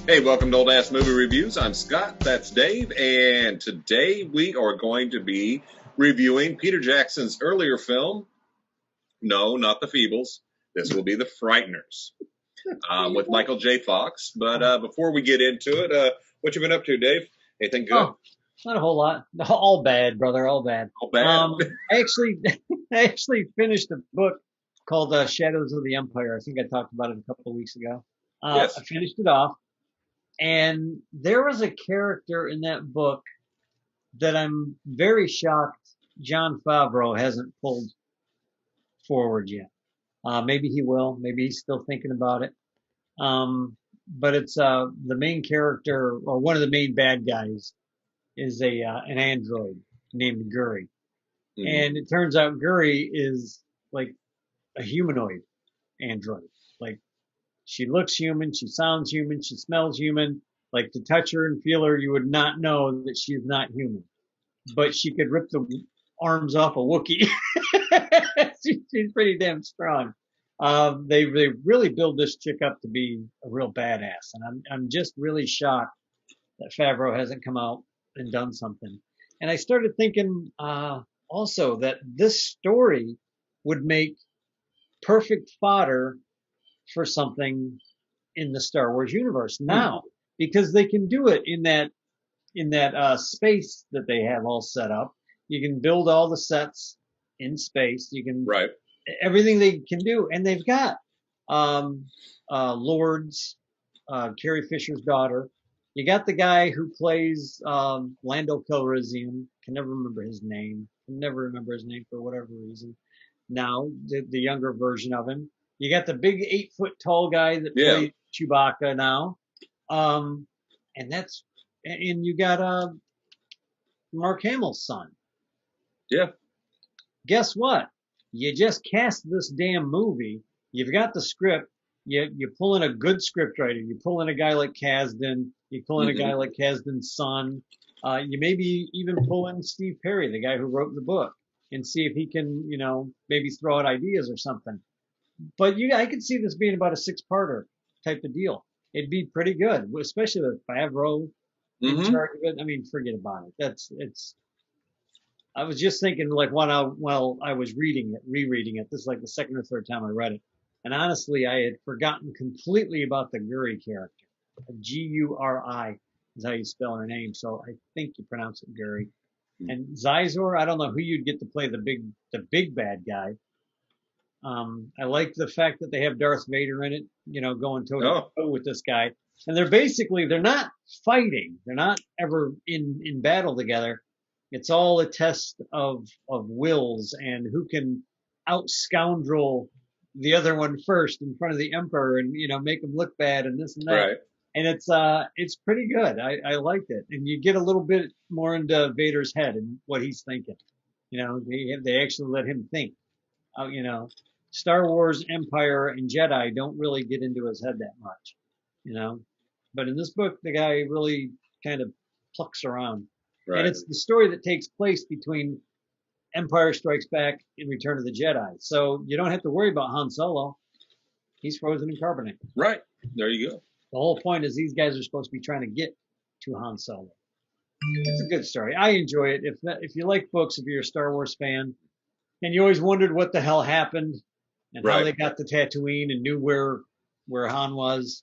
Hey, welcome to Old Ass Movie Reviews. I'm Scott, that's Dave, and today we are going to be reviewing Peter Jackson's earlier film. No, not The Feebles. This will be The Frighteners, with Michael J. Fox. But before we get into it, what you been up to, Dave? Anything good? Oh, not a whole lot. All bad, brother. All bad. All bad? I actually, I actually finished a book called Shadows of the Empire. I think I talked about it a couple of weeks ago. Yes. I finished it off, and there was a character in that book that I'm very shocked Jon Favreau hasn't pulled forward yet. Maybe he will. Maybe he's still thinking about it. But it's the main character, or one of the main bad guys, is an android named Guri. Mhm. And it turns out Guri is like a humanoid android. Like, she looks human, she sounds human, she smells human. Like, to touch her and feel her, you would not know that she's not human. But she could rip the arms off a Wookiee. She's pretty damn strong. They really build this chick up to be a real badass, and I'm just really shocked that Favreau hasn't come out and done something. And I started thinking also that this story would make perfect fodder for something in the Star Wars universe now, because they can do it in that space that they have all set up. You can build all the sets in space. You can Right. everything they can do, and they've got Lords, Carrie Fisher's daughter. You got the guy who plays Lando Calrissian. Can never remember his name. Can never remember his name for whatever reason. Now the younger version of him. You got the big 8 foot tall guy that Yeah. plays Chewbacca now. And that's and you got Mark Hamill's son. Yeah. Guess what? You just cast this damn movie. You've got the script. You pull in a good script writer. You pull in a guy like Kasdan. You pull in a guy like Kasdan's son. You maybe even pull in Steve Perry, the guy who wrote the book, and see if he can, maybe throw out ideas or something. But I could see this being about a 6-parter type of deal. It'd be pretty good, especially with Favreau in charge of it. I mean, forget about it. I was just thinking, like, while I was rereading it, this is like the second or third time I read it. And honestly, I had forgotten completely about the Guri character. Guri is how you spell her name. So I think you pronounce it Guri. And Zizor, I don't know who you'd get to play the big bad guy. I like the fact that they have Darth Vader in it, going toe to toe with this guy. And they're not fighting. They're not ever in battle together. It's all a test of wills and who can out scoundrel the other one first in front of the Emperor and, make him look bad and this and that. Right. And it's pretty good. I liked it. And you get a little bit more into Vader's head and what he's thinking. They actually let him think. Star Wars, Empire, and Jedi don't really get into his head that much, But in this book, the guy really kind of plucks around. Right. And it's the story that takes place between Empire Strikes Back and Return of the Jedi. So you don't have to worry about Han Solo. He's frozen in carbonite. Right. There you go. The whole point is these guys are supposed to be trying to get to Han Solo. It's a good story. I enjoy it. If you like books, if you're a Star Wars fan, and you always wondered what the hell happened and how they got to Tatooine and knew where Han was,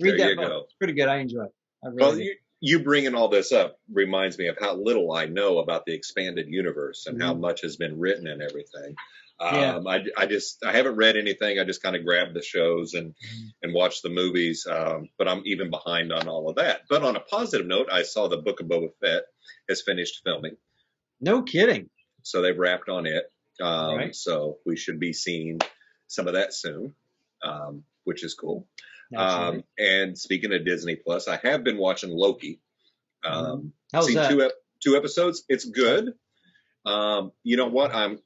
read that book. It's pretty good. I enjoy it. I really do. You bringing all this up reminds me of how little I know about the expanded universe and how much has been written and everything. I haven't read anything. I just kind of grabbed the shows and watched the movies. But I'm even behind on all of that. But on a positive note, I saw the Book of Boba Fett has finished filming. No kidding. So they've wrapped on it. Right. So we should be seeing some of that soon, which is cool. And speaking of Disney Plus, I have been watching Loki. How's seen that? two episodes. It's good. You know what? I'm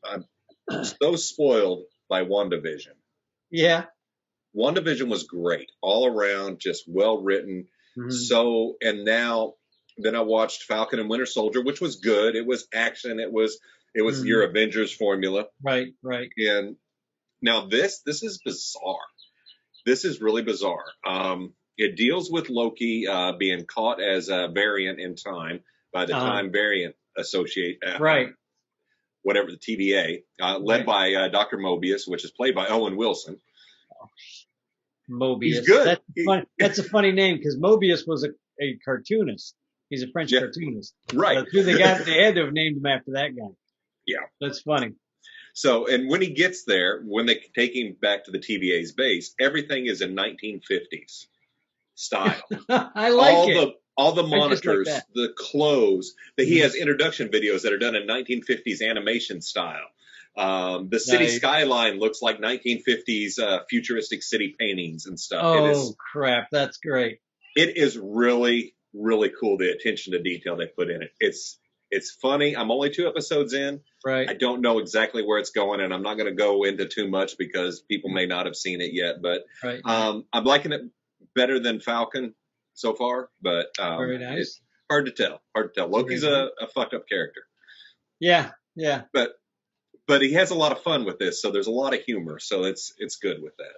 so spoiled by WandaVision. Yeah. WandaVision was great all around, just well written. So, and now then I watched Falcon and Winter Soldier, which was good. It was action. It was your Avengers formula. Right. And now this is bizarre. This is really bizarre. It deals with Loki being caught as a variant in time by the Time Variant Associate, right. whatever the TVA, led by Dr. Mobius, which is played by Owen Wilson. Mobius. He's good. That's a funny name because Mobius was a cartoonist. He's a French cartoonist. Right. That's who they had to have named him after that guy. Yeah. That's funny. So, and when he gets there, when they take him back to the TVA's base, everything is in 1950s style. I like it. All the monikers, like the clothes, he has introduction videos that are done in 1950s animation style. The city skyline looks like 1950s futuristic city paintings and stuff. Oh, crap. That's great. It is really, really cool, the attention to detail they put in it. It's funny. I'm only 2 episodes in. Right. I don't know exactly where it's going, and I'm not going to go into too much because people may not have seen it yet. But I'm liking it better than Falcon so far. But very nice. It's hard to tell. Loki's a fucked up character. Yeah. But he has a lot of fun with this, so there's a lot of humor. So it's good with that.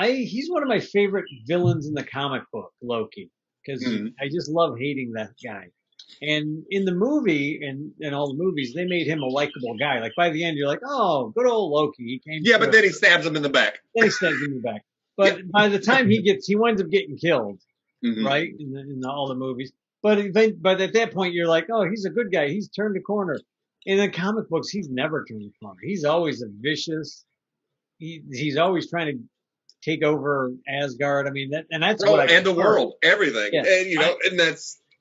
He's one of my favorite villains in the comic book, Loki, because I just love hating that guy. And in the movie, and all the movies, they made him a likable guy. Like by the end, you're like, oh, good old Loki. He came. Yeah, but then he stabs him in the back. But by the time he winds up getting killed, right? In all the movies. But at that point, you're like, oh, he's a good guy. He's turned a corner. In the comic books, he's never turned a corner. He's always a vicious. He's always trying to take over Asgard. I mean, that's and the world, everything, yeah. And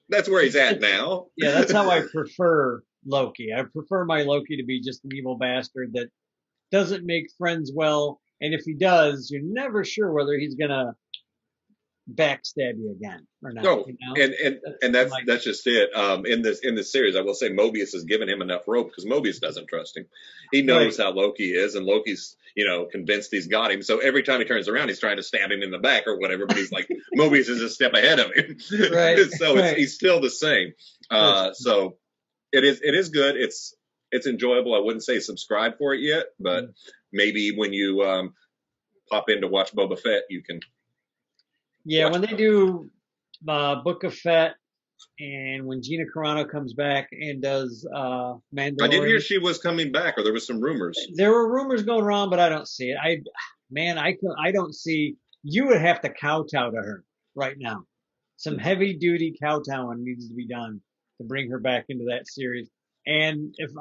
that's where he's at now. Yeah, that's how I prefer Loki. I prefer my Loki to be just an evil bastard that doesn't make friends well, and if he does, you're never sure whether he's gonna backstab you again or not. No, and that's just it. In this series, I will say Mobius has given him enough rope because Mobius doesn't trust him. He knows how Loki is, and Loki's convinced he's got him. So every time he turns around, he's trying to stab him in the back or whatever. But he's like, Mobius is a step ahead of him. Right. So he's still the same. So it is good. It's enjoyable. I wouldn't say subscribe for it yet, but maybe when you pop in to watch Boba Fett, you can. Yeah, when they do Book of Fett, and when Gina Carano comes back and does Mandalorian. I did hear she was coming back, or there was some rumors. There were rumors going around, but I don't see it. I don't see. You would have to kowtow to her right now. Some heavy duty kowtowing needs to be done to bring her back into that series. And if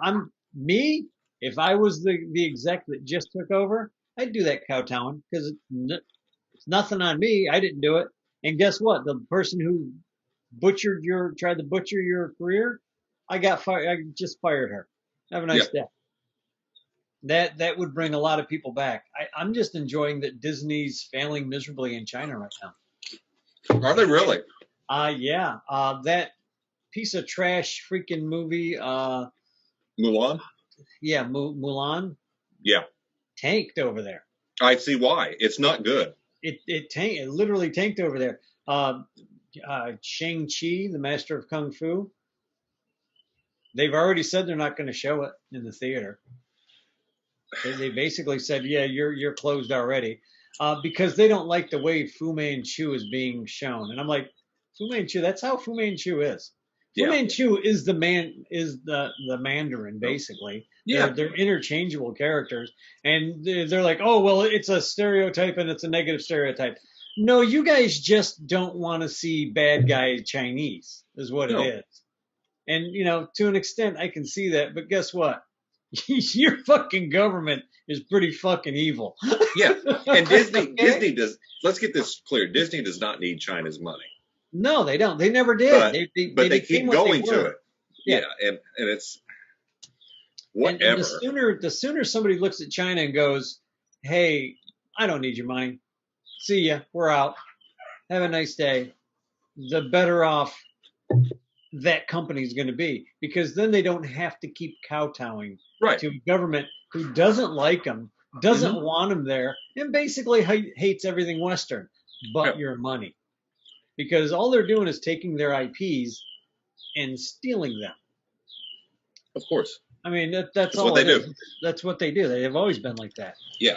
I was the exec that just took over, I'd do that kowtowing because it's nothing on me. I didn't do it. And guess what? The person who tried to butcher your career, I got fired. I just fired her. Have a nice day. That would bring a lot of people back. I'm just enjoying that Disney's failing miserably in China right now. Are they really? Yeah. That piece of trash freaking movie. Mulan? Yeah, Mulan. Yeah. Tanked over there. I see why. It's not good. It literally tanked over there. Shang-Chi, the Master of Kung Fu. They've already said they're not going to show it in the theater. They basically said, yeah, you're closed already, because they don't like the way Fu Manchu is being shown. And I'm like, Fu Manchu, that's how Fu Manchu is. Fu Manchu is the Mandarin, basically. Yeah. They're interchangeable characters. And they're like, oh, well, it's a stereotype and it's a negative stereotype. No, you guys just don't want to see bad guy Chinese is what it is. And, to an extent, I can see that. But guess what? Your fucking government is pretty fucking evil. Yeah. And Disney does, let's get this clear. Disney does not need China's money. No, they don't. They never did. But they keep going to it. Yeah. And it's whatever. And the sooner somebody looks at China and goes, hey, I don't need your money. See ya. We're out. Have a nice day. The better off that company's going to be, because then they don't have to keep kowtowing to a government who doesn't like them, doesn't want them there, and basically hates everything Western but your money. Because all they're doing is taking their IPs and stealing them. Of course. I mean, that's what all they it do. is. That's what they do. They've always been like that. Yeah.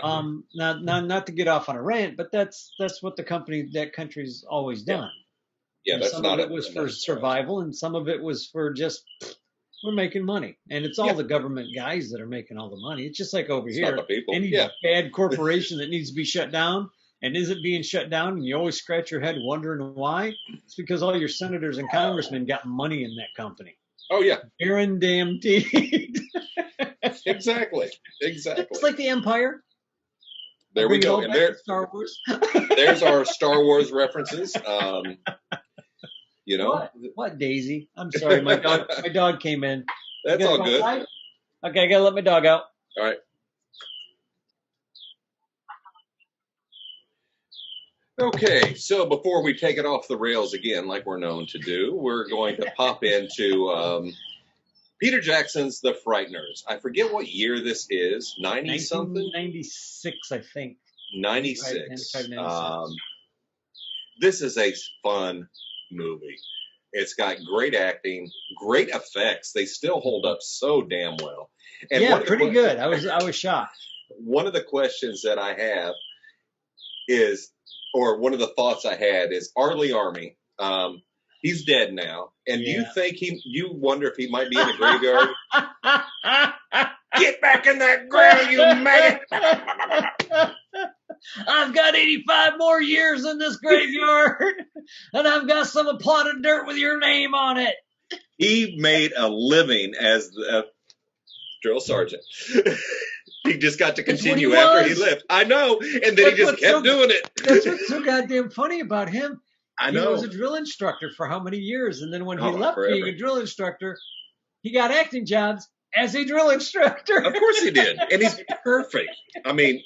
Not to get off on a rant, but that's what that country's always Yeah. done. Yeah. And That's some not of it was for survival, and some of it was for just we're making money. And it's all the government guys that are making all the money. It's just like over It's here, not the people. any bad corporation that needs to be shut down and isn't being shut down, and you always scratch your head wondering why. It's because all your senators and congressmen got money in that company. Oh yeah. Guaranteed. Exactly. It's like the Empire. There we go. And Star Wars. There's our Star Wars references. You know. What Daisy? I'm sorry, my dog came in. That's all good. Okay, I gotta let my dog out. All right. Okay, so before we take it off the rails again, like we're known to do, we're going to pop into Peter Jackson's The Frighteners. I forget what year this is. 90 something? 96, I think. 96. 95, This is a fun movie. It's got great acting, great effects. They still hold up so damn well. And yeah, pretty good. I was shocked. One of the questions that I have is, or one of the thoughts I had is, R. Lee Army, he's dead now. And do you think you wonder if he might be in a graveyard? Get back in that grave, you maggot! I've got 85 more years in this graveyard, and I've got some plot of dirt with your name on it. He made a living as the drill sergeant. He just got to continue after he left. I know, and then he just kept doing it. That's what's so goddamn funny about him. I know. He was a drill instructor for how many years, and then when he left forever. being a drill instructor, he got acting jobs as a drill instructor. Of course he did, and he's perfect. I mean,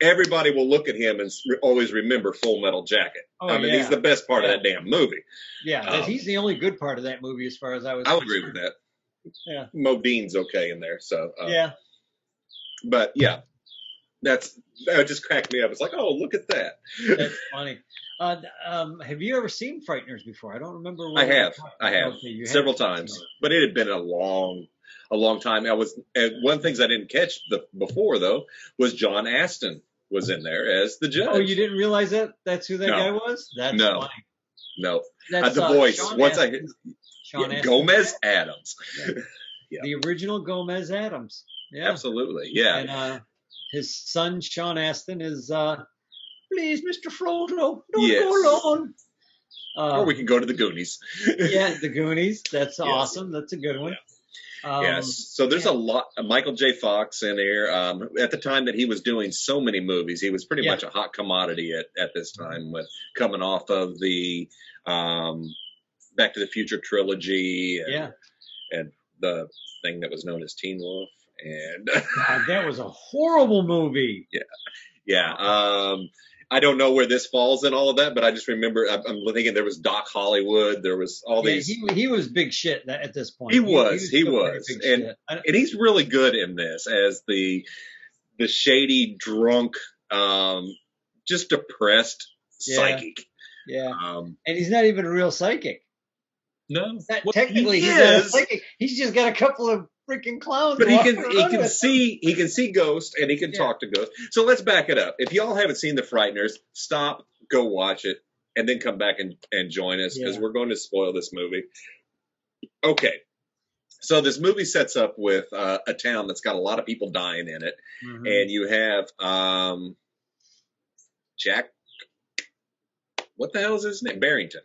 everybody will look at him and always remember Full Metal Jacket. He's the best part of that damn movie. Yeah, he's the only good part of that movie as far as I was I'll concerned. agree with that. Yeah. Modine's okay in there, so. Yeah. But, yeah, that just cracked me up. It's like, oh, look at that. That's funny. Have you ever seen Frighteners before? I don't remember. I have. Okay, several times. But it had been a long time. One of the things I didn't catch before, though, was John Astin was in there as the judge. Oh, you didn't realize that? That's who that guy was? That's funny. No. That's, the voice. Sean Once Astin. Gomez Adams. Yeah. The original Gomez Adams. Yeah. Absolutely. Yeah. And his son, Sean Astin, is, please, Mr. Frodo, don't go alone. Or we can go to the Goonies. Yeah, the Goonies. That's awesome. That's a good one. Yeah. Yes. So there's a lot. Michael J. Fox in there. At the time that he was doing so many movies, he was pretty much a hot commodity at this time, with coming off of the Back to the Future trilogy. And the thing that was known as Teen Wolf. And God, that was a horrible movie. Yeah. I don't know where this falls in all of that, but I just remember I'm thinking there was Doc Hollywood. There was all these. He was big shit at this point. He was. And he's really good in this as the shady, drunk, just depressed psychic. Yeah. And he's not even a real psychic. No. Technically, he's not a psychic. He's just got a couple of freaking clowns. But he can see ghosts, and he can talk to ghosts. So let's back it up. If y'all haven't seen The Frighteners, stop, go watch it, and then come back and join us, because we're going to spoil this movie. Okay. So this movie sets up with a town that's got a lot of people dying in it, and you have Jack. What the hell is his name? Barrington.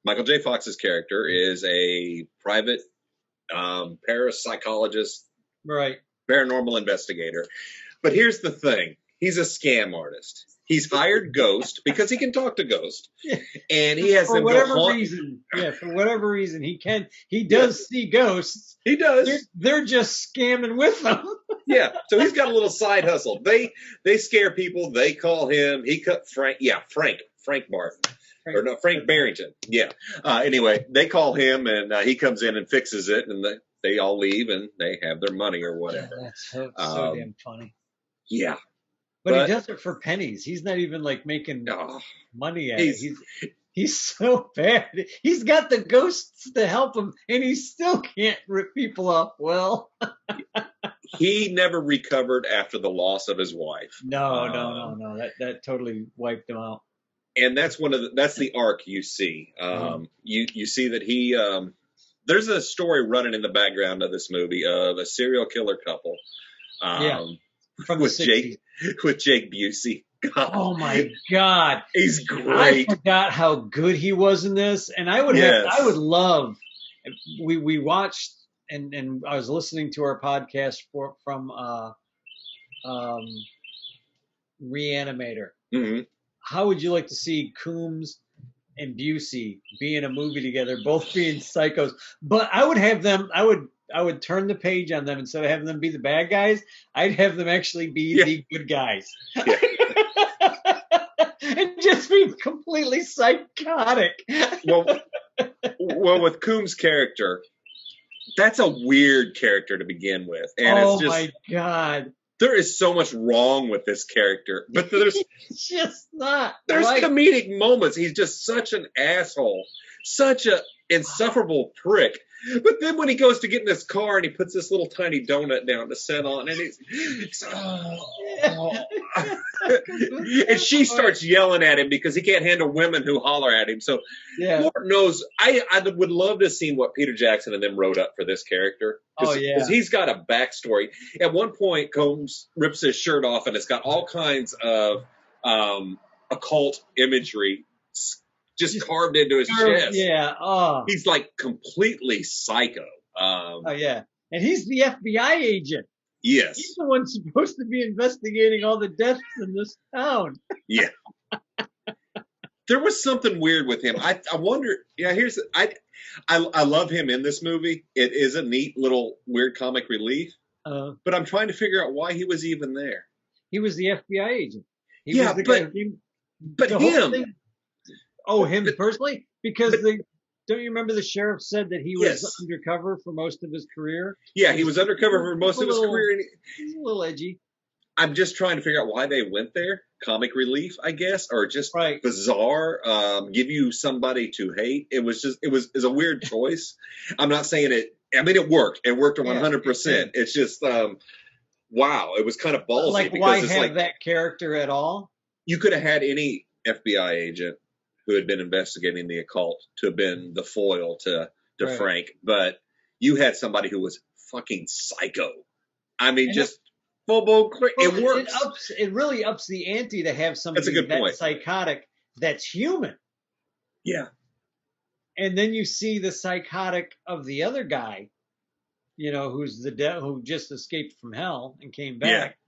Michael J. Fox's character is a private parapsychologist, paranormal investigator. But here's the thing. He's a scam artist. He's hired ghosts because he can talk to ghosts. And he has them go for whatever reason, he does see ghosts. He does. They're just scamming with them. Yeah. So he's got a little side hustle. They scare people. They call him. He cut Frank Martin. Or no, Frank Barrington. Yeah. Anyway, they call him, and he comes in and fixes it, and they all leave, and they have their money or whatever. Yeah, that's so damn funny. Yeah. But he does it for pennies. He's not even like making money at it. He's so bad. He's got the ghosts to help him, and he still can't rip people off well. He never recovered after the loss of his wife. No. That totally wiped him out. And that's that's the arc you see. You see that he there's a story running in the background of this movie of a serial killer couple. From with the 60s. Jake Busey. God. Oh my God, he's great. I forgot how good he was in this, and I would love. We watched and I was listening to our podcast from Reanimator. Mm-hmm. How would you like to see Coombs and Busey be in a movie together, both being psychos? But I would have them. I would turn the page on them instead of having them be the bad guys. I'd have them actually be the good guys. Yeah. And just be completely psychotic. Well, with Coombs' character, that's a weird character to begin with. And it's just, my God. There is so much wrong with this character, but there's just not. There's comedic moments. He's just such an asshole, such a insufferable prick. But then when he goes to get in this car and he puts this little tiny donut down to sit on, and and she starts yelling at him because he can't handle women who holler at him. So Lord knows, I would love to have seen what Peter Jackson and them wrote up for this character. Because he's got a backstory. At one point, Combs rips his shirt off, and it's got all kinds of occult imagery just carved into his chest. Yeah. Oh. He's like completely psycho. And he's the FBI agent. Yes. He's the one supposed to be investigating all the deaths in this town. Yeah. There was something weird with him. I wonder. Yeah. I love him in this movie. It is a neat little weird comic relief. But I'm trying to figure out why he was even there. He was the FBI agent. But him. Oh, him personally? Because don't you remember the sheriff said that he was undercover for most of his career? Yeah, he was undercover for most of his career. He's a little edgy. I'm just trying to figure out why they went there. Comic relief, I guess, or just bizarre. Give you somebody to hate. It was a weird choice. I'm not saying it. I mean, it worked. It worked 100%. It's just, wow. It was kind of ballsy. Like, why have that character at all? You could have had any FBI agent who had been investigating the occult to have been the foil to Frank, but you had somebody who was fucking psycho. I mean, just full-blown crazy. It works. It really ups the ante to have somebody that's psychotic that's human. Yeah. And then you see the psychotic of the other guy, who's who just escaped from hell and came back.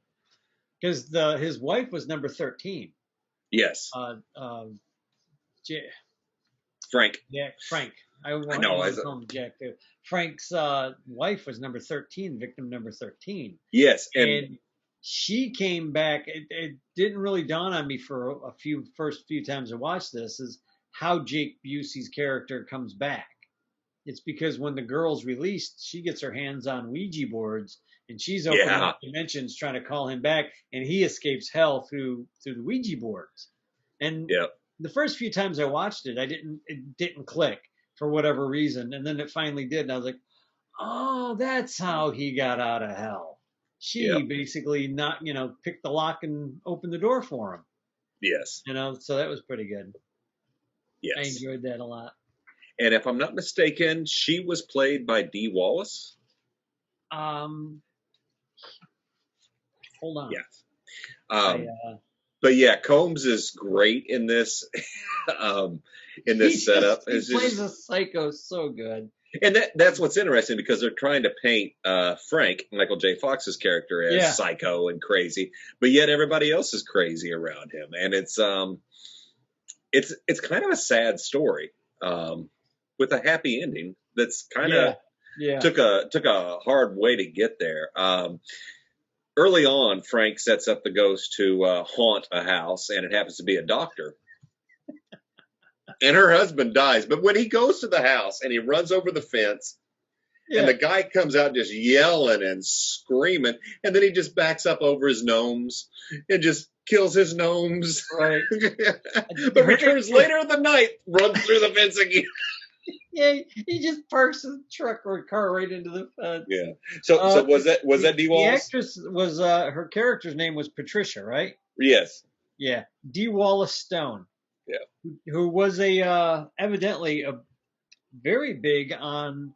Because his wife was number 13. Yes. Frank. Yeah, Frank. I know. I call him Jack too. Frank's wife was number 13, victim number 13. Yes, and she came back. It didn't really dawn on me for first few times I watched this is how Jake Busey's character comes back. It's because when the girl's released, she gets her hands on Ouija boards and she's opening up dimensions trying to call him back, and he escapes hell through the Ouija boards. And the first few times I watched it, it didn't click for whatever reason, and then it finally did, and I was like, oh, that's how he got out of hell. She basically picked the lock and opened the door for him. Yes. So that was pretty good. Yes. I enjoyed that a lot. And if I'm not mistaken, she was played by Dee Wallace. Hold on. Yes. But yeah, Combs is great in this setup. He plays a psycho so good. And that's what's interesting because they're trying to paint Frank, Michael J. Fox's character, as psycho and crazy, but yet everybody else is crazy around him, and it's kind of a sad story with a happy ending. That's kind of took a hard way to get there. Early on, Frank sets up the ghost to haunt a house, and it happens to be a doctor. And her husband dies. But when he goes to the house and he runs over the fence And Yeah. the guy comes out just yelling and screaming, and then he just backs up over his gnomes and just kills his gnomes. Right. But returns later in the night, runs through the fence again. Yeah, he just parks his truck or car right into the fence. Yeah. So was that D. The Wallace? actress was her character's name was Patricia, right? Yes. Yeah, D. Wallace Stone. Yeah. Who was evidently a very big on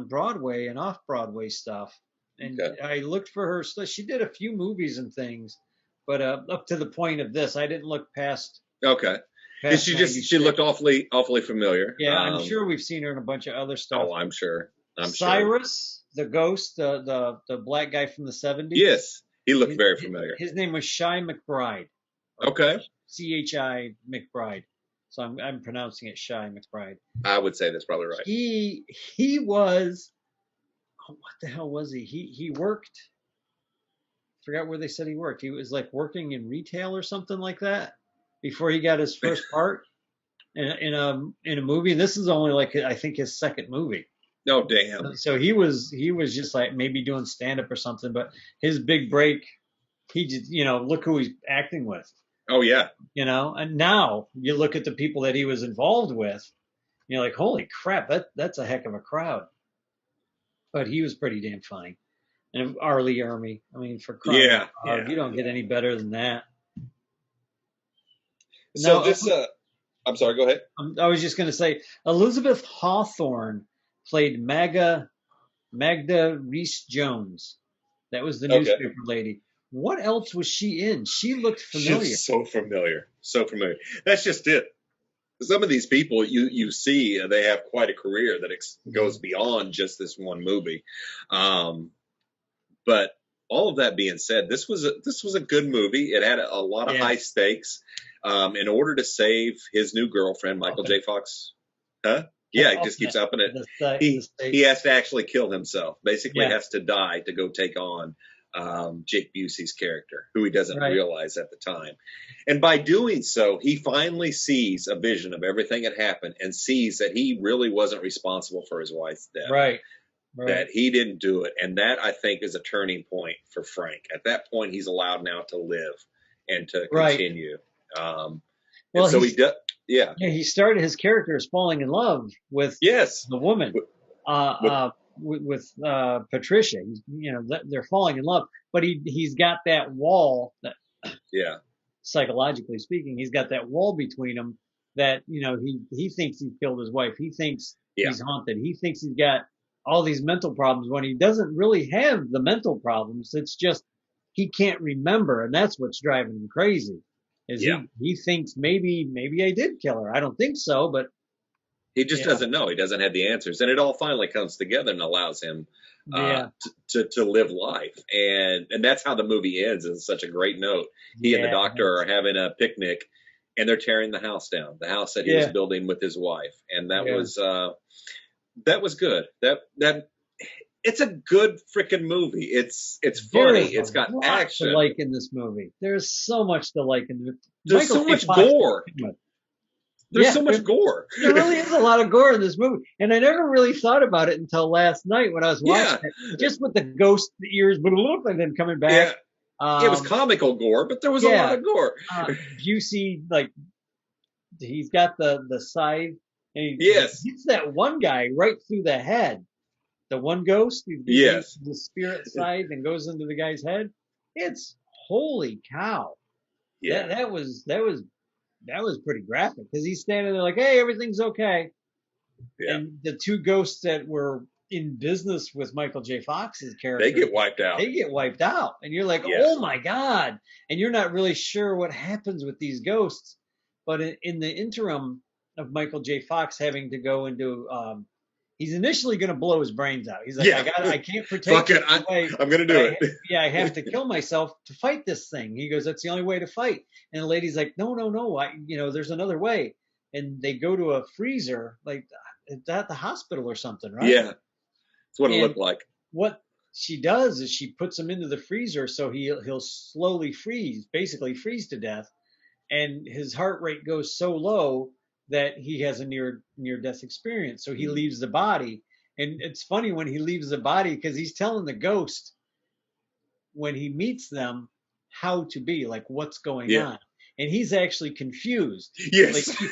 Broadway and off Broadway stuff. And Okay. I looked for her. So she did a few movies and things, but up to the point of this, I didn't look past. Okay. past She looked awfully familiar. Yeah, I'm sure we've seen her in a bunch of other stuff. Oh, I'm sure. Cyrus, the ghost, the black guy from the 70s. Yes, he looked very familiar. His name was Chi McBride. Okay. CHI McBride. So I'm pronouncing it Chi McBride. I would say that's probably right. He was, what the hell was he? He worked, forgot where they said he worked. He was like working in retail or something like that before he got his first part in a movie. And this is only like, I think, his second movie. Oh, damn. So he was just like maybe doing stand up or something, but his big break, he just, look who he's acting with. Oh, yeah. And now you look at the people that he was involved with, you're like, holy crap, that's a heck of a crowd. But he was pretty damn funny. And R. Lee Ermey, I mean, for crying out loud, you don't get any better than that. So I'm sorry, go ahead. I was just going to say, Elizabeth Hawthorne played Magda Reese-Jones. That was the newspaper lady. What else was she in? She looked familiar. She's so familiar. So familiar. That's just it. Some of these people you see, they have quite a career that goes beyond just this one movie. But all of that being said, this was a good movie. It had a lot of high stakes. In order to save his new girlfriend, Michael J. Fox. Huh? Yeah, he just keeps upping it. He has to actually kill himself. Basically, has to die to go take on Jake Busey's character, who he doesn't realize at the time. And by doing so, he finally sees a vision of everything that happened and sees that he really wasn't responsible for his wife's death. Right. That he didn't do it. And that, I think, is a turning point for Frank. At that point, he's allowed now to live and to continue. Well, so he does. Yeah. He started his character as falling in love with the woman, with Patricia. They're falling in love, but he's got that wall that, psychologically speaking, he's got that wall between them that, he thinks he killed his wife. He thinks he's haunted. He thinks he's got all these mental problems when he doesn't really have the mental problems. It's just, he can't remember. And that's what's driving him crazy. He thinks maybe I did kill her. I don't think so, but he just doesn't know. He doesn't have the answers, and it all finally comes together and allows him to live life. And that's how the movie ends. It's such a great note. He and the doctor are having a picnic, and they're tearing the house down, the house that he was building with his wife, and that was good. That. It's a good freaking movie. It's funny. It's got action. To like in this movie. There's so much to like in it. There's so much gore. There's so much gore. There really is a lot of gore in this movie. And I never really thought about it until last night when I was watching it. Just with the ghost ears and then coming back. It was comical gore, but there was a lot of gore. Busey, he's got the scythe. And he hits that one guy right through the head. The one ghost, the spirit side, and goes into the guy's head. It's holy cow. Yeah, that was pretty graphic because he's standing there like, hey, everything's okay. Yeah. And the two ghosts that were in business with Michael J. Fox's character, they get wiped out. And you're like, oh my God. And you're not really sure what happens with these ghosts. But in the interim of Michael J. Fox having to go into he's initially going to blow his brains out. He's like, I can't protect it. I'm going to do it. I have to kill myself to fight this thing. He goes, that's the only way to fight. And the lady's like, no. There's another way. And they go to a freezer, like at the hospital or something, right? Yeah. That's what it looked like. What she does is she puts him into the freezer so he'll slowly basically freeze to death. And his heart rate goes so low that he has a near death experience. So he leaves the body And it's funny when he leaves the body because he's telling the ghost when he meets them how to be, like what's going Yeah. on. And he's actually confused. Yes. Like,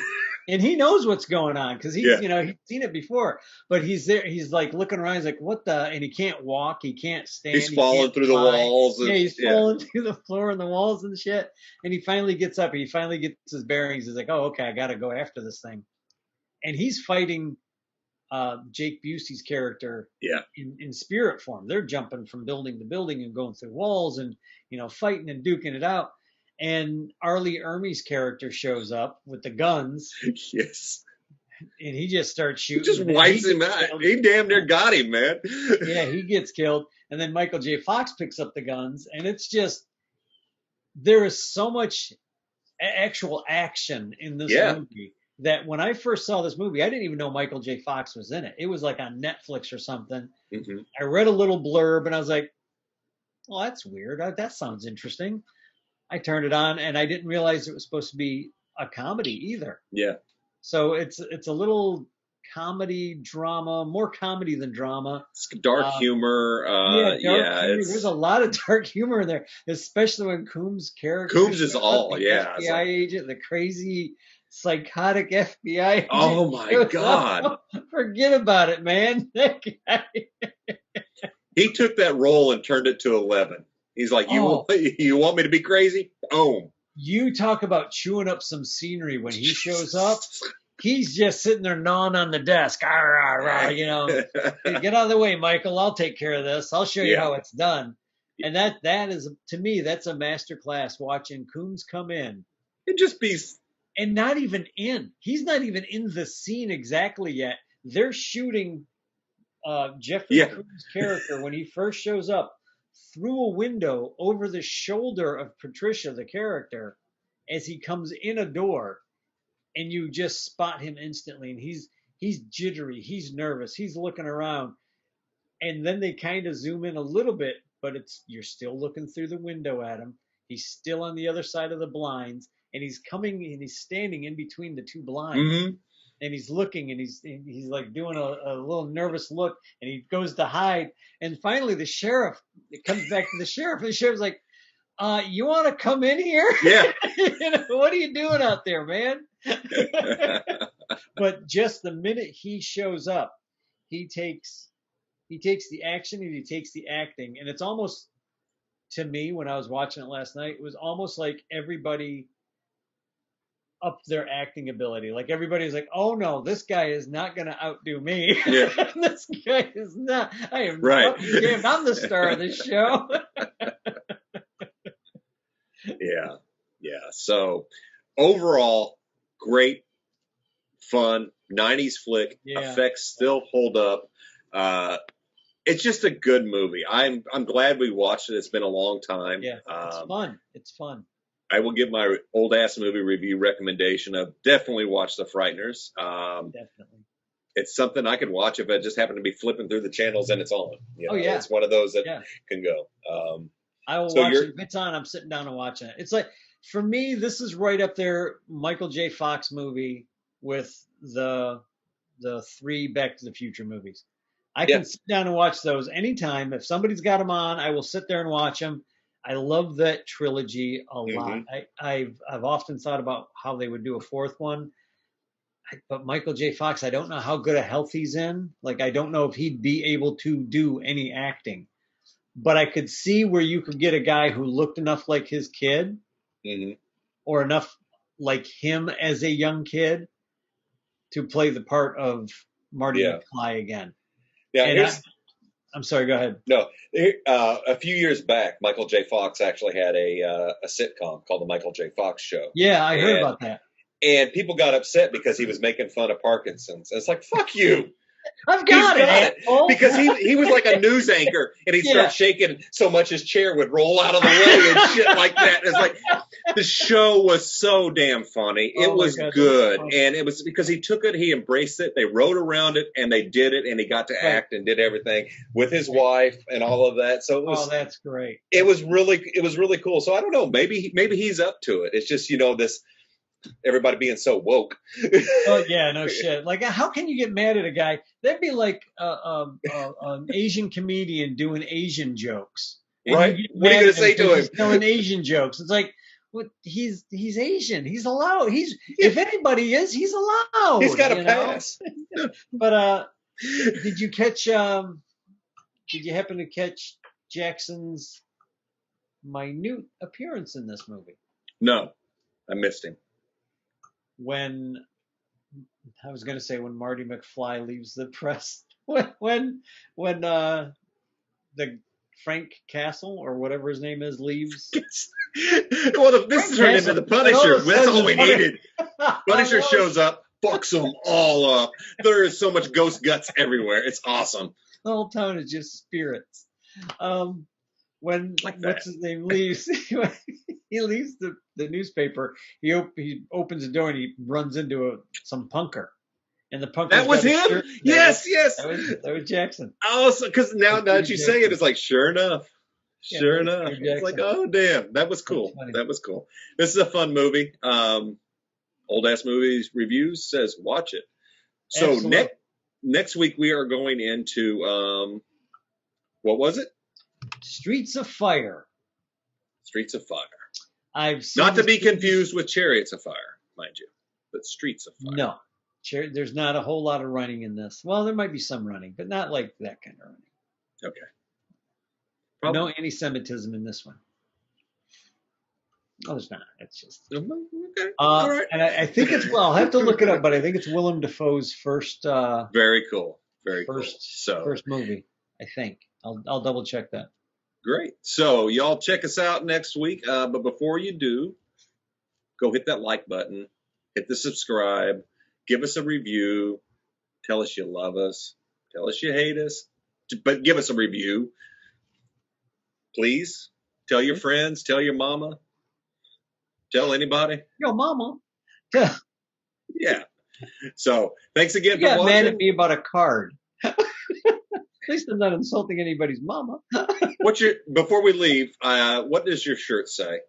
and he knows what's going on because he's, Yeah. he's seen it before. But he's there. He's like looking around. He's like, "What the?" And he can't walk. He can't stand. He's he falling can't through the fly. walls. Yeah, he's falling through the floor and the walls and shit. And he finally gets up. He finally gets his bearings. He's like, "Oh, okay, I got to go after this thing." And he's fighting Jake Busey's character in spirit form. They're jumping from building to building and going through walls and fighting and duking it out. And Arlie Ermey's character shows up with the guns. Yes. And he just starts shooting. He just wipes him out. He damn near got him, man. Yeah, he gets killed. And then Michael J. Fox picks up the guns. And it's just, there is so much actual action in this movie that when I first saw this movie, I didn't even know Michael J. Fox was in it. It was like on Netflix or something. Mm-hmm. I read a little blurb and I was like, well, that's weird. That sounds interesting. I turned it on and I didn't realize it was supposed to be a comedy either. Yeah. So it's a little comedy drama, more comedy than drama. It's dark humor. Humor. There's a lot of dark humor in there, especially when Coombs' character. Coombs is all, FBI agent, the crazy psychotic FBI agent. Oh my God. Forget about it, man. That guy. He took that role and turned it to 11. He's like, you want me to be crazy? Boom. You talk about chewing up some scenery when he shows up. He's just sitting there gnawing on the desk. Get out of the way, Michael. I'll take care of this. I'll show you how it's done. And that is, to me, that's a masterclass watching Coombs come in. It just be. And not even in. He's not even in the scene exactly yet. They're shooting Jeffrey Coombs' character when he first shows up through a window over the shoulder of Patricia, the character, as he comes in a door, and you just spot him instantly. And he's jittery, he's nervous, he's looking around, and then they kind of zoom in a little bit, but you're still looking through the window at him. He's still on the other side of the blinds, and he's coming and he's standing in between the two blinds. Mm-hmm. And he's looking and he's like doing a little nervous look, and he goes to hide. And finally it comes back to the sheriff, and the sheriff's like, you want to come in here? Yeah. What are you doing out there, man? But just the minute he shows up, he takes the action and he takes the acting. And it's almost, to me, when I was watching it last night, it was almost like everybody up their acting ability. Like everybody's like, oh no, this guy is not going to outdo me. Yeah. This guy is not. I am right. I'm the star of this show. Yeah. So overall, great, fun 90s flick. Yeah. Effects still hold up. It's just a good movie. I'm glad we watched it. It's been a long time. Yeah, it's fun. I will give my old ass movie review recommendation of definitely watch The Frighteners. Definitely. It's something I could watch if I just happen to be flipping through the channels and it's on. It's one of those that can go. I will watch it. If it's on, I'm sitting down and watching it. It's like, for me, this is right up there, Michael J. Fox movie with the three Back to the Future movies. I can sit down and watch those anytime. If somebody's got them on, I will sit there and watch them. I love that trilogy a lot. I've often thought about how they would do a fourth one. But Michael J. Fox, I don't know how good a health he's in. Like, I don't know if he'd be able to do any acting. But I could see where you could get a guy who looked enough like his kid or enough like him as a young kid to play the part of Marty McFly again. Yeah, I'm sorry, go ahead. No, a few years back, Michael J. Fox actually had a sitcom called The Michael J. Fox Show. Yeah, I heard about that. And people got upset because he was making fun of Parkinson's. And it's like, fuck you. I've got it. Because he was like a news anchor, and he'd start shaking so much his chair would roll out of the way and shit like that. It's like, the show was so damn funny. It was good. And it was because he took it, he embraced it, they wrote around it, and they did it, and he got to act and did everything with his wife and all of that. So it was, that's great. It was really cool. So I don't know, maybe he's up to it. It's just, everybody being so woke. Oh yeah, no shit. Like, how can you get mad at a guy? That'd be like an Asian comedian doing Asian jokes, and you Right? get What are you mad going at to him say because to he's telling Asian jokes. It's like, what? He's Asian. He's allowed. him? If anybody is, he's allowed. He's got a You know. pass. But did you catch? Did you happen to catch Jackson's minute appearance in this movie? No, I missed him. When I was going to say when Marty McFly leaves the press, when the Frank Castle or whatever his name is leaves. Well, this turned into the Punisher. That's all we needed. Punisher Oh, shows up, fucks them all up. There is so much ghost guts everywhere. It's awesome. the whole town is just spirits. When Like that. what's his name leaves, he leaves the newspaper. He opens the door and he runs into some punker. And the punker. That was him? Yes. That was Jackson. Oh, because now that you say it, it's like, sure enough. Yeah, Sure that was enough. Peter It's like, Jackson. oh, damn. That was cool. That's funny. That was cool. This is a fun movie. Old Ass Movies Reviews says watch it. So Absolutely. next week we are going into, what was it? Streets of Fire. Streets of Fire. I've seen Not to be this movie. confused with Chariots of Fire, mind you, but Streets of Fire. No, there's not a whole lot of running in this. Well, there might be some running, but not like that kind of running. Okay. No anti-Semitism in this one. Oh, there's not. It's just. Okay. All right. And I think it's, well, I'll have to look it up, but I think it's Willem Dafoe's first Very cool. Very cool. first movie. I think. I'll double check that. Great. So y'all check us out next week. But before you do, go hit that like button, hit the subscribe, give us a review, tell us you love us, tell us you hate us, but give us a review. Please tell your friends, tell your mama, tell anybody. Yo, mama. Yeah. So thanks again You for got mad at watching. me about a card. At least I'm not insulting anybody's mama. Before we leave, what does your shirt say?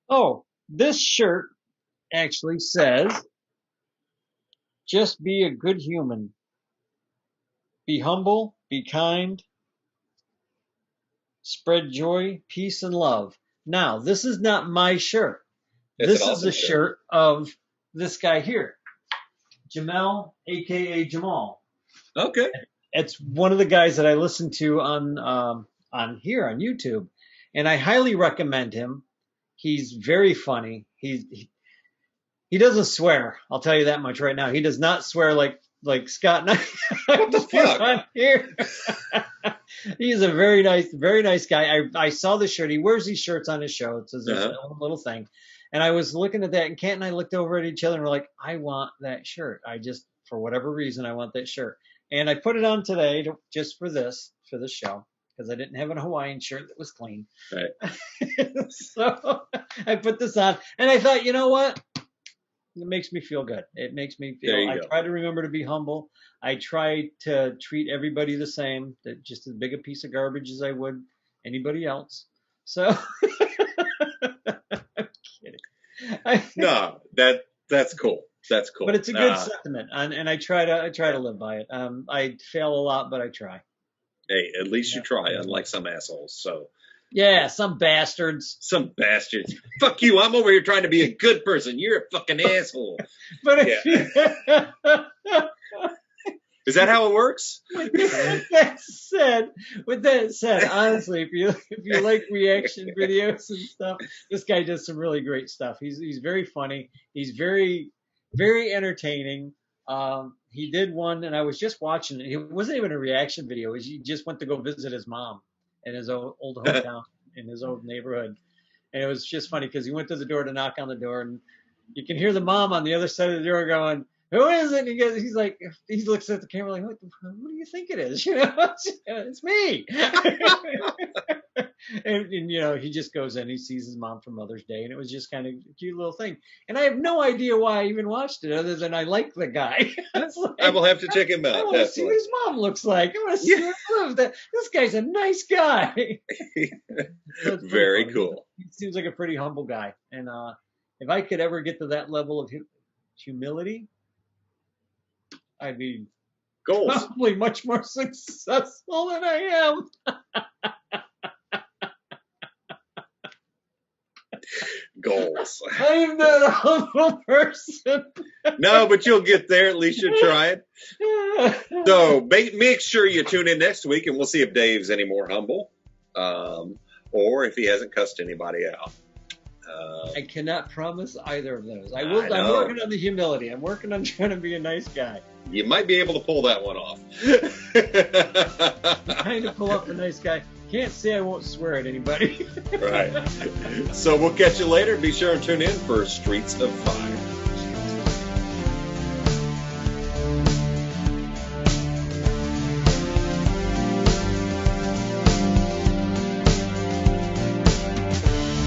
Oh, this shirt actually says, just be a good human. Be humble, be kind, spread joy, peace, and love. Now, this is not my shirt. It's This an is awesome the shirt. shirt of this guy here, Jamel, aka Jamal. Okay. It's one of the guys that I listen to on here on YouTube, and I highly recommend him. He's very funny. He doesn't swear. I'll tell you that much right now. He does not swear like Scott and I What the fuck? on here. He's a very nice guy. I saw the shirt. He wears these shirts on his show. It's his own little thing. And I was looking at that, and Kent and I looked over at each other and we're like, I want that shirt. For whatever reason, I want that shirt. And I put it on today just for the show, because I didn't have a Hawaiian shirt that was clean. Right. So I put this on, and I thought, you know what? It makes me feel good. It makes me There feel. you I go. try to remember to be humble. I try to treat everybody the same, that just as big a piece of garbage as I would anybody else. So I'm kidding. No, that's cool. That's cool. But it's a good sentiment, and I try to live by it. I fail a lot, but I try. Hey, at least you try, unlike some assholes. So Yeah, some bastards. some bastards. Fuck you. I'm over here trying to be a good person. You're a fucking asshole. But if Is that how it works? with that said, honestly, if you like reaction videos and stuff, this guy does some really great stuff. He's very funny. He's very entertaining. He did one, and I was just watching it. It wasn't even a reaction video. He just went to go visit his mom in his old hometown, in his old neighborhood. And it was just funny because he went to the door to knock on the door, and you can hear the mom on the other side of the door going, "Who is it?" And he's like, he looks at the camera like, what do you think it is? You know, it's me. and he just goes in, he sees his mom for Mother's Day, and it was just kind of a cute little thing. And I have no idea why I even watched it, other than I like the guy. I will have to check him out. I want to see what his mom looks like. I want to see where he lives. This guy's a nice guy. Very cool. He seems like a pretty humble guy, and if I could ever get to that level of humility, I'd be Goals. probably much more successful than I am. Goals. I'm not a humble person. No, but you'll get there. At least you're trying. So make sure you tune in next week, and we'll see if Dave's any more humble, or if he hasn't cussed anybody out. I cannot promise either of those. I'm working on the humility. I'm working on trying to be a nice guy. You might be able to pull that one off. I'm trying to pull off a nice guy. Can't say I won't swear at anybody. Right. So we'll catch you later. Be sure and tune in for Streets of Fire.